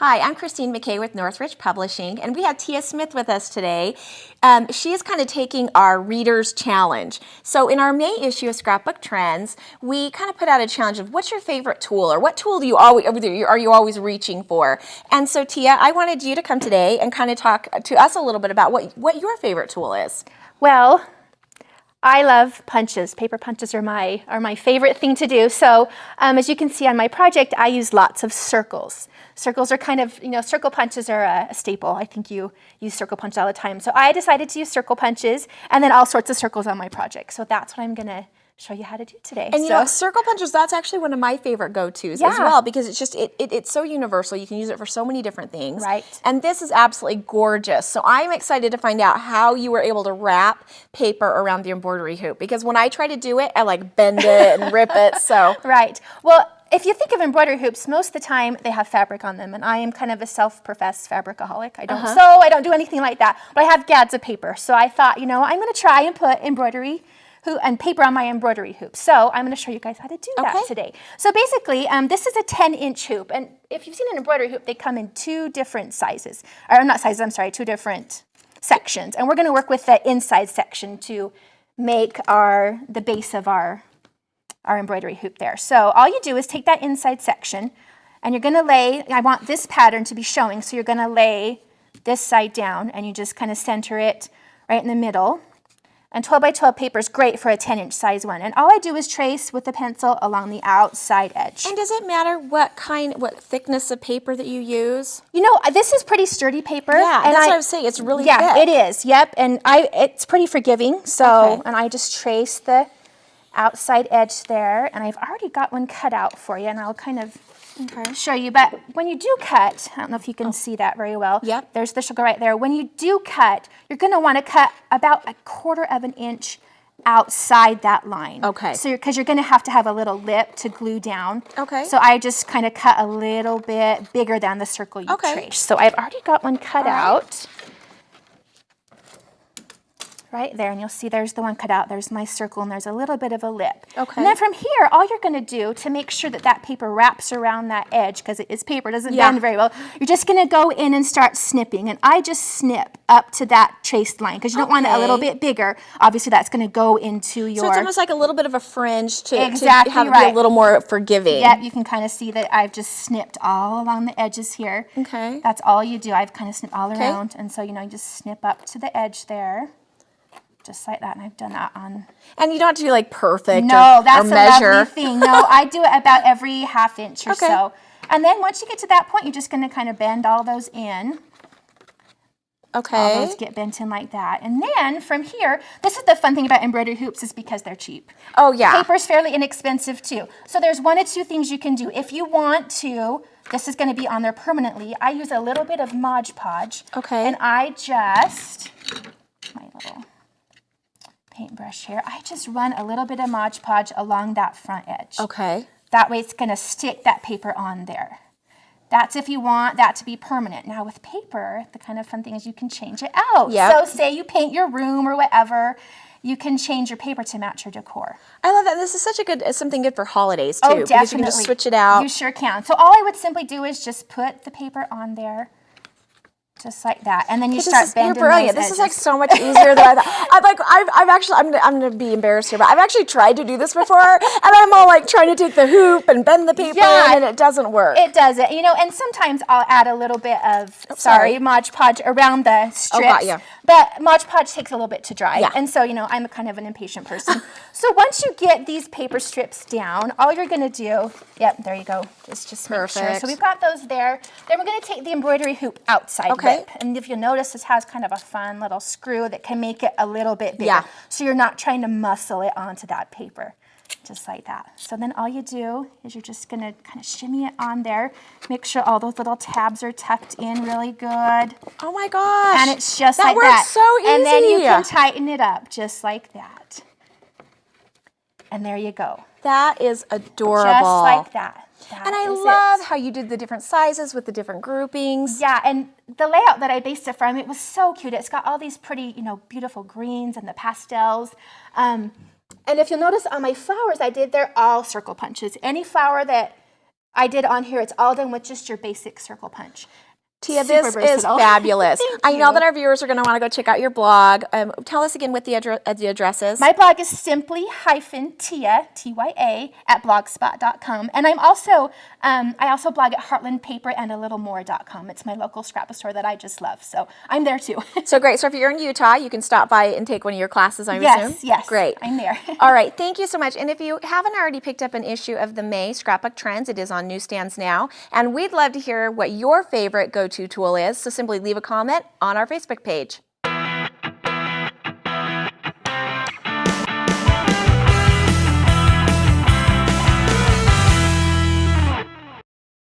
Hi, I'm Christine McKay with Northridge Publishing, and we have Tia Smith with us today. She is kind of taking our Reader's Challenge. So in our May issue of Scrapbook Trends, we kind of put out a challenge of what's your favorite tool, or what tool do you always, are you always reaching for? And so Tia, I wanted you to come today and kind of talk to us a little bit about what your favorite tool is. Well, I love punches. Paper punches are my favorite thing to do. So as you can see on my project, I use lots of circles. Circles are kind of, circle punches are a staple. I think you use circle punches all the time. So I decided to use circle punches and then all sorts of circles on my project. So that's what I'm going to show you how to do today. And you know, circle punches, that's actually one of my favorite go-tos as well, because it's just, it's so universal. You can use it for so many different things. Right. And this is absolutely gorgeous. So I'm excited to find out how you were able to wrap paper around the embroidery hoop, because when I try to do it, I like bend it and rip it, so. Right. Well, if you think of embroidery hoops, most of the time they have fabric on them, and I am kind of a self-professed fabricaholic. I don't sew, I don't do anything like that, but I have gads of paper. So I thought, I'm going to try and put embroidery and paper on my embroidery hoop. So I'm going to show you guys how to do that today. So basically, this is a 10-inch hoop, and if you've seen an embroidery hoop, they come in two different sizes, or not sizes, I'm sorry, two different sections, and we're going to work with the inside section to make the base of our embroidery hoop there. So all you do is take that inside section, and you're going to lay, I want this pattern to be showing, so you're going to lay this side down, and you just kind of center it right in the middle. And 12 by 12 paper is great for a 10-inch size one. And all I do is trace with a pencil along the outside edge. And does it matter what thickness of paper that you use? This is pretty sturdy paper. Yeah, and that's what I was saying. It's really thick. Yeah, it is. Yep, and it's pretty forgiving. So, and I just trace the outside edge there, and I've already got one cut out for you, and I'll kind of show you. But when you do cut, I don't know if you can see that very well. Yep. There's the sugar right there. When you do cut, you're going to want to cut about 1/4 of an inch outside that line. Okay. So because you're going to have a little lip to glue down. Okay. So I just kind of cut a little bit bigger than the circle you traced. So I've already got one cut out. Right there, and you'll see there's the one cut out, there's my circle, and there's a little bit of a lip. Okay. And then from here, all you're going to do to make sure that paper wraps around that edge, because it is paper, it doesn't bend very well, you're just going to go in and start snipping. And I just snip up to that traced line, because you don't want it a little bit bigger. Obviously, that's going to go into your... So it's almost like a little bit of a fringe to have it be a little more forgiving. Yep, you can kind of see that I've just snipped all along the edges here. Okay. That's all you do. I've kind of snipped all around, and so, you just snip up to the edge there. Just like that, and I've done that on. And you don't have to be like perfect no, or that's measure. A lovely thing. No, I do it about every 1/2 inch or so. And then once you get to that point, you're just going to kind of bend all those in. Okay. All those get bent in like that. And then from here, this is the fun thing about embroidery hoops is because they're cheap. Oh, yeah. Paper's fairly inexpensive too. So there's one of two things you can do. If you want to, this is going to be on there permanently. I use a little bit of Mod Podge. Okay. And I just, my little paintbrush here, I just run a little bit of Mod Podge along that front edge. Okay. That way it's going to stick that paper on there. That's if you want that to be permanent. Now with paper, the kind of fun thing is you can change it out. Yep. So say you paint your room or whatever, you can change your paper to match your decor. I love that. This is such something good for holidays too. Oh, definitely. Because you can just switch it out. You sure can. So all I would simply do is just put the paper on there. Just like that, and then you start bending. You're brilliant. This is like so much easier than I thought. I've actually, I'm going to be embarrassed here, but I've actually tried to do this before, and I'm all like trying to take the hoop and bend the paper, and it doesn't work. It doesn't, and sometimes I'll add a little bit of Mod Podge around the strips. Oh, got you. But Mod Podge takes a little bit to dry, and so I'm a kind of an impatient person. So once you get these paper strips down, all you're going to do, yep, there you go, is just make sure. So we've got those there. Then we're going to take the embroidery hoop outside. Lip. And if you'll notice, this has kind of a fun little screw that can make it a little bit bigger. So you're not trying to muscle it onto that paper, just like that. So then all you do is you're just going to kind of shimmy it on there. Make sure all those little tabs are tucked in really good. Oh my gosh. And it's just like that. That works so easy. And then you can tighten it up just like that. And there you go. That is adorable. Just like that. And I love how you did the different sizes with the different groupings. Yeah, and the layout that I based it from, it was so cute. It's got all these pretty, beautiful greens and the pastels. And if you'll notice on my flowers they're all circle punches. Any flower that I did on here, it's all done with just your basic circle punch. Tia, Super this is versatile. fabulous. Thank I know you. that our viewers are going to want to go check out your blog. Tell us again what the address is. My blog is simply-tia, T-Y-A, at blogspot.com. And I also blog at heartlandpaperandalittle.more.com. It's my local scrapbook store that I just love. So I'm there too. So great. So if you're in Utah, you can stop by and take one of your classes, I Yes, assume? yes. Great. I'm there. All right. Thank you so much. And if you haven't already picked up an issue of the May Scrapbook Trends, it is on newsstands now. And we'd love to hear what your favorite go-to tool is. So simply leave a comment on our Facebook page.